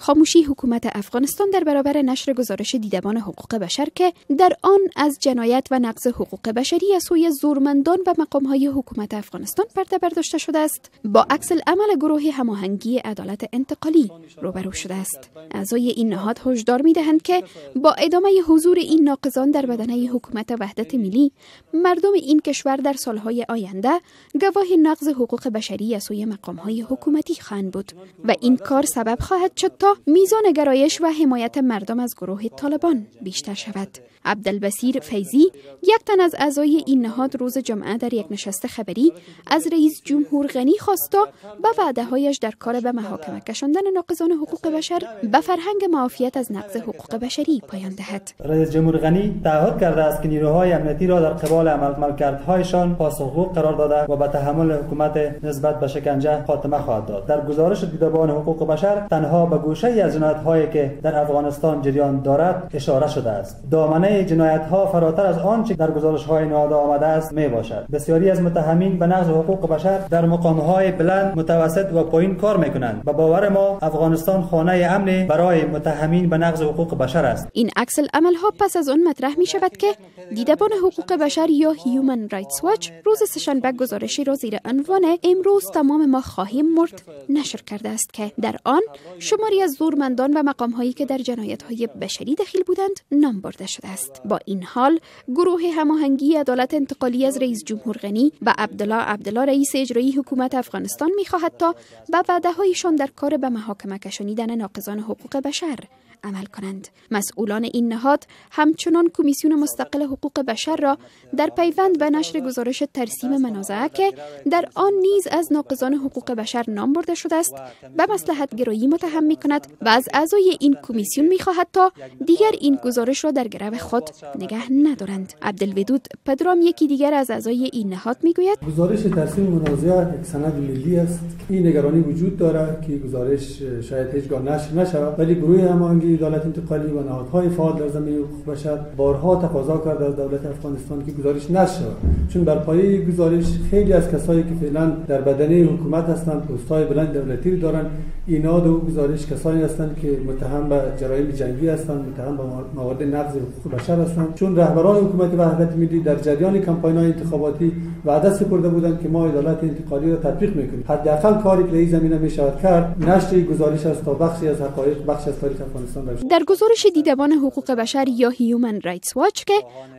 خاموشی حکومت افغانستان در برابر نشر گزارش دیدبان حقوق بشر که در آن از جنایت و نقض حقوق بشری از سوی زورمندان و مقام‌های حکومت افغانستان پرده برداشته شده است، با عکس العمل گروه هماهنگی عدالت انتقالی روبرو شده است. اعضای این نهاد هشدار می‌دهند که با ادامه حضور این ناقضان در بدنه حکومت وحدت ملی، مردم این کشور در سالهای آینده گواه نقض حقوق بشری از سوی مقام‌های حکومتی خواهند بود و این کار سبب خواهد شد تا میزان گرایش و حمایت مردم از گروه طالبان بیشتر شود. عبدالبصیر فیضی، یک تن از اعضای این نهاد، روز جمعه در یک نشست خبری از رئیس جمهور غنی خواست تا به وعده‌هایش در کار به محاکمه کشاندن ناقضان حقوق بشر به فرهنگ معافیت از نقض حقوق بشری پایان دهد. رئیس جمهور غنی تعهد کرده است که نیروهای امنیتی را در قبال عملکردهایشان پاسخگو قرار داده و به تحمل حکومت نسبت به شکنجه خاتمه خواهد داد. در گزارش دیدبان حقوق بشر تنها به گوشه از جنایت‌هایی که در افغانستان جریان دارد اشاره شده است. دامنه جنایت‌ها فراتر از آنچه در گزارش‌های نهاد آمده است میباشد. بسیاری از متهمین به نقض حقوق بشر در مقام‌های بلند، متوسط و پایین کار می‌کنند. به باور ما افغانستان خانه امنی برای متهمین به نقض حقوق بشر است. این عکس العمل‌ها پس از آن مطرح می‌شود که دیدبان حقوق بشر یا هیومن رایتس واچ روز سه‌شنبه گزارشی را زیر عنوان امروز تمام ما خواهیم مرد نشر کرده است که در آن شماری از زورمندان و مقام‌هایی که در جنایت‌های بشری دخیل بودند نام برده شده است. با این حال گروه هماهنگی عدالت انتقالی از رئیس جمهور غنی و عبدالله رئیس اجرایی حکومت افغانستان می‌خواهد تا به وعده‌هایشان در کار به محاکمه کشانیدن ناقضان حقوق بشر عمل کنند. مسئولان این نهاد همچنان کمیسیون مستقل حقوق بشر را در پیوند به نشر گزارش ترسیم منازعه که در آن نیز از ناقضان حقوق بشر نام برده شده است به مصلحت گرایی متهم می‌کند و از اعضای این کمیسیون می‌خواهد تا دیگر این گزارش را در گرو خود نگه ندارند. عبدالودود پدرام، یکی دیگر از اعضای این نهاد، میگوید گزارش ترسیم منازعه یک سند ملی است. این نگرانی وجود دارد که گزارش شاید هیچگاه نشر نشود، ولی گروه هماهنگی عدالت انتقالی و نهادهای فعال در زمینه حقوق بشر بارها تقاضا کرده از دولت افغانستان که گزارش نشر شود، چون بر پایه گزارش خیلی از کسایی که فعلا در بدنه حکومت هستند، پست‌های بلند دولتی دارند، اینا دو گزارش کسانی هستند که متهم به جرایم جنگی هستند، متهم به موارد نقض حقوق بشر هستند، چون رهبران حکومت وحدت ملی در جریان کمپاین‌های انتخاباتی وعده سپرده بودند که ما عدالت انتقالی را تطبیق می‌کنیم. حداقل کاری که در این زمینه می‌شود کرد نشر گزارش است تا بخشی از حقایق، بخشی از تاریخ افغانستان در گزارش دیدبان حقوق بشر یا هیومن رایتس واچ که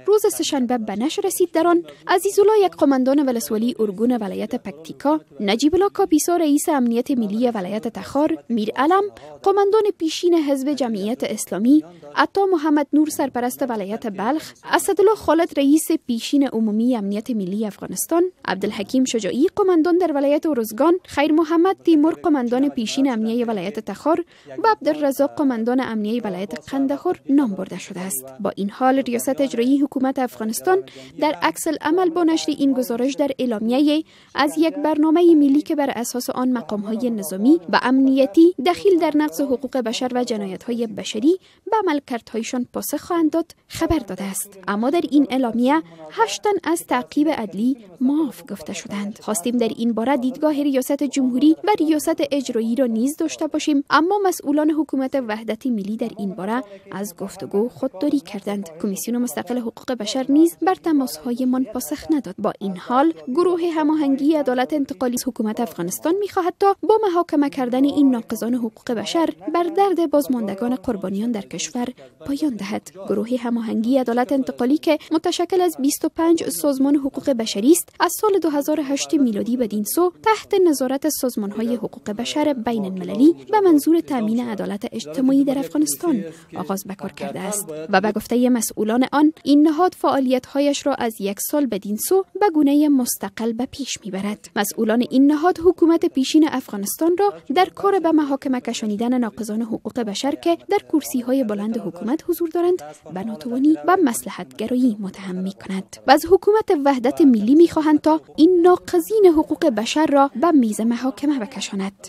روز سه‌شنبه به نشر رسید، در آن عزیزالله، یک قماندان ولسوالی ارگون ولایت پکتیکا، نجیب الله کاپیسا، رئیس امنیت ملی ولایت تخار، میر علم، قماندان پیشین حزب جمعیت اسلامی، عطا محمد نور، سرپرست ولایت بلخ، اسدالله خالد، رئیس پیشین عمومی امنیت ملی افغانستان، عبدالحکیم شجاعی، قماندان در ولایت ارزگان، خیر محمد تیمور، قماندان پیشین امنیه ولایت تخار و عبدالرزاق، قماندان امنیه ولایت قندهار نام برده شده است. با این حال ریاست اجرایی حکومت افغانستان در عکس العمل با نشر این گزارش در اعلامیه از یک برنامه ملی که بر اساس آن مقام‌های نظامی و امنیتی دخیل در نقض حقوق بشر و جنایت‌های بشری به عملکردهایشان پاسخ خواهند داد خبر داده است. اما در این اعلامیه 8 تن از تعقیب عدلی معاف گفته شدند. خواستیم در این باره دیدگاه ریاست جمهوری و ریاست اجرایی را نیز داشته باشیم، اما مسئولان حکومت وحدت ملی در این باره از گفتگو خودداری کردند. کمیسیون مستقل حقوق بشر نیز بر تماس‌هایمان پاسخ نداد. با این حال گروه هماهنگی عدالت انتقالی حکومت افغانستان می‌خواهد تا با محاکمه کردن این ناقضان حقوق بشر بر درد بازماندگان قربانیان در کشور پایان دهد. گروه هماهنگی عدالت انتقالی که متشکل از 25 سازمان حقوق بشری است، از سال 2008 میلادی بدین سو تحت نظارت سازمان‌های حقوق بشر بین المللی به منظور تامین عدالت اجتماعی در افغانستان آغاز به کار کرده است و به گفته مسئولان آن این نهاد فعالیت‌هایش را از 1 سال بدین سو به گونه مستقل به پیش می‌برد. مسئولان این نهاد حکومت پیشین افغانستان را در کار به محاکمه کشانیدن ناقضان حقوق بشر که در کرسی‌های بلند حکومت حضور دارند به ناتوانی و مصلحت گرایی متهم می‌کند و از حکومت وحدت ملی می‌خواهند تا این ناقضین حقوق بشر را به میز محاکمه بکشاند.